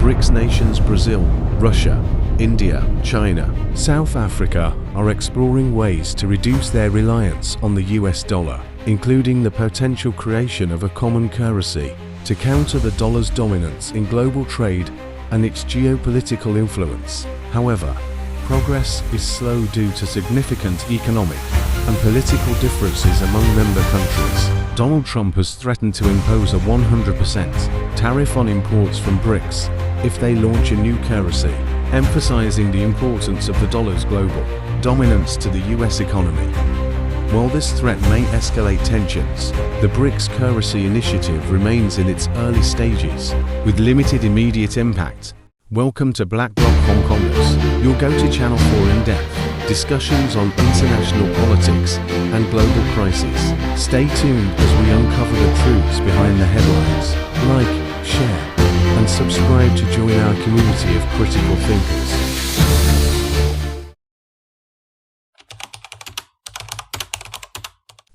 BRICS nations Brazil, Russia, India, China, South Africa are exploring ways to reduce their reliance on the US dollar, including the potential creation of a common currency to counter the dollar's dominance in global trade and its geopolitical influence. However, progress is slow due to significant economic and political differences among member countries. Donald Trump has threatened to impose a 100% tariff on imports from BRICS if they launch a new currency, emphasizing the importance of the dollar's global dominance to the US economy. While this threat may escalate tensions, the BRICS currency initiative remains in its early stages, with limited immediate impact. Welcome to BlackRock Hong Kongers, your go-to channel for in-depth discussions on international politics and global crises. Stay tuned as we uncover the truths behind the headlines. Like, share, and subscribe to join our community of critical thinkers.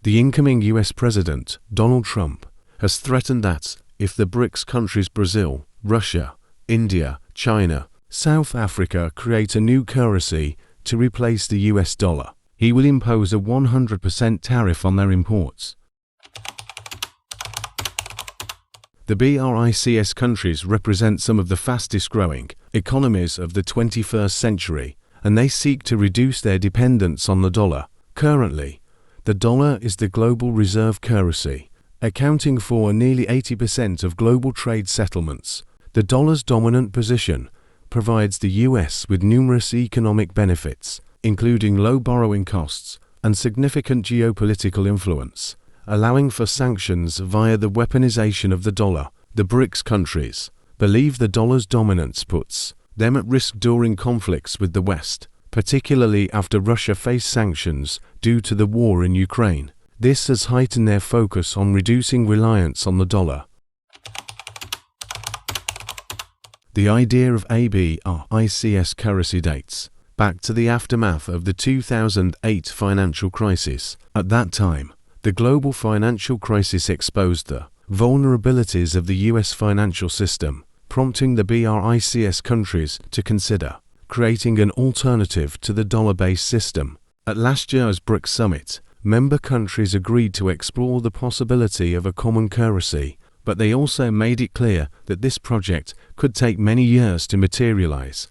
The incoming US President, Donald Trump, has threatened that if the BRICS countries Brazil, Russia, India, China, South Africa create a new currency to replace the US dollar, he will impose a 100% tariff on their imports. The BRICS countries represent some of the fastest growing economies of the 21st century, and they seek to reduce their dependence on the dollar. Currently, the dollar is the global reserve currency, accounting for nearly 80% of global trade settlements. The dollar's dominant position provides the US with numerous economic benefits, including low borrowing costs and significant geopolitical influence, allowing for sanctions via the weaponization of the dollar. The BRICS countries believe the dollar's dominance puts them at risk during conflicts with the West, particularly after Russia faced sanctions due to the war in Ukraine. This has heightened their focus on reducing reliance on the dollar. The idea of a BRICS currency dates back to the aftermath of the 2008 financial crisis. At that time, the global financial crisis exposed the vulnerabilities of the US financial system, prompting the BRICS countries to consider creating an alternative to the dollar-based system. At last year's BRICS summit, member countries agreed to explore the possibility of a common currency, but they also made it clear that this project could take many years to materialize.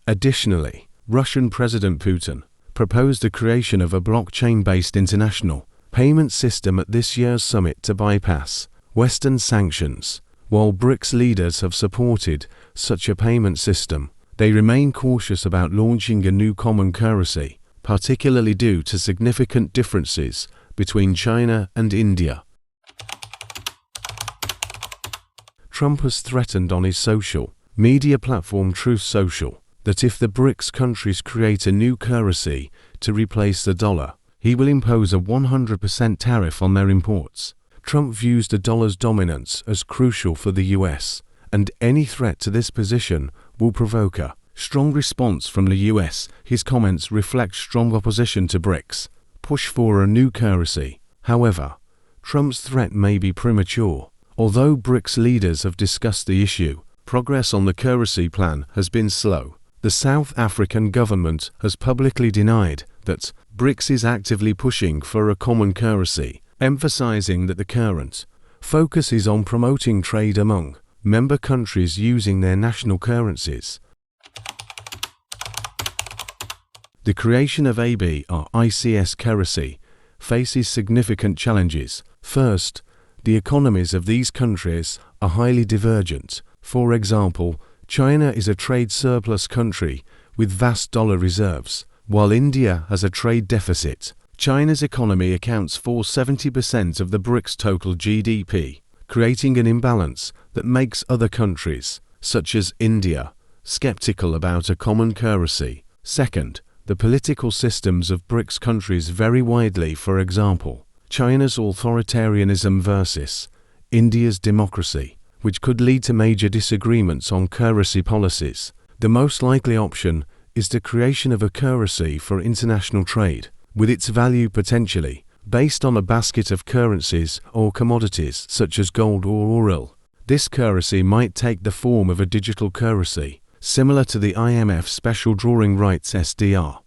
Additionally, Russian President Putin proposed the creation of a blockchain-based international payment system at this year's summit to bypass Western sanctions. While BRICS leaders have supported such a payment system, they remain cautious about launching a new common currency, particularly due to significant differences between China and India. Trump has threatened on his social media platform Truth Social that if the BRICS countries create a new currency to replace the dollar, he will impose a 100% tariff on their imports. Trump views the dollar's dominance as crucial for the US, and any threat to this position will provoke a strong response from the US. His comments reflect strong opposition to BRICS' push for a new currency. However, Trump's threat may be premature. Although BRICS leaders have discussed the issue, progress on the currency plan has been slow. The South African government has publicly denied that BRICS is actively pushing for a common currency, emphasizing that the current focus is on promoting trade among member countries using their national currencies. The creation of a BRICS currency faces significant challenges. First, the economies of these countries are highly divergent. For example, China is a trade surplus country with vast dollar reserves, while India has a trade deficit. China's economy accounts for 70% of the BRICS total GDP, creating an imbalance that makes other countries, such as India, skeptical about a common currency. Second, the political systems of BRICS countries vary widely. For example, China's authoritarianism versus India's democracy, which could lead to major disagreements on currency policies. The most likely option is the creation of a currency for international trade, with its value potentially based on a basket of currencies or commodities such as gold or oil. This currency might take the form of a digital currency, similar to the IMF Special Drawing Rights SDR.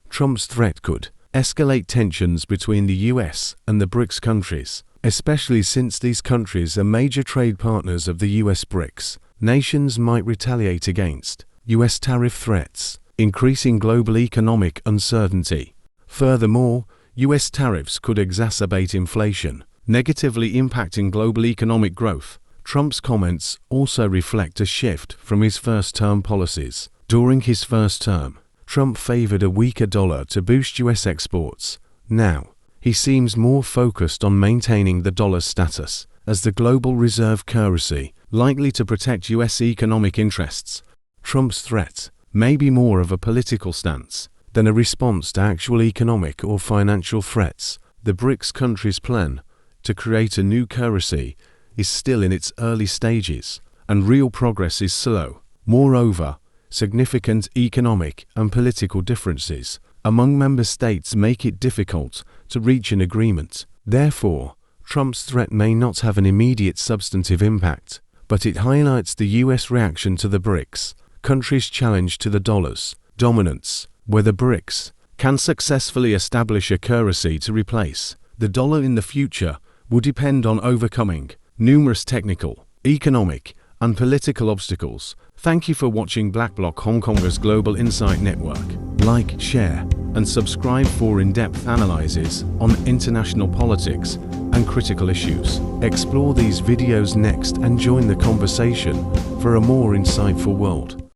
Trump's threat could escalate tensions between the US and the BRICS countries, especially since these countries are major trade partners of the US BRICS. Nations might retaliate against US tariff threats, increasing global economic uncertainty. Furthermore, US tariffs could exacerbate inflation, negatively impacting global economic growth. Trump's comments also reflect a shift from his first-term policies. During his first term, Trump favored a weaker dollar to boost US exports. Now, he seems more focused on maintaining the dollar's status as the global reserve currency, likely to protect US economic interests. Trump's threat may be more of a political stance than a response to actual economic or financial threats. The BRICS countries' plan to create a new currency is still in its early stages, and real progress is slow. Moreover, significant economic and political differences among member states make it difficult to reach an agreement. Therefore, Trump's threat may not have an immediate substantive impact, but it highlights the US reaction to the BRICS countries' challenge to the dollar's dominance. Whether BRICS can successfully establish a currency to replace the dollar in the future will depend on overcoming numerous technical, economic, and political obstacles. Thank you for watching BlackBlock Hong Kong's Global Insight Network. Like, share, and subscribe for in-depth analyses on international politics and critical issues. Explore these videos next and join the conversation for a more insightful world.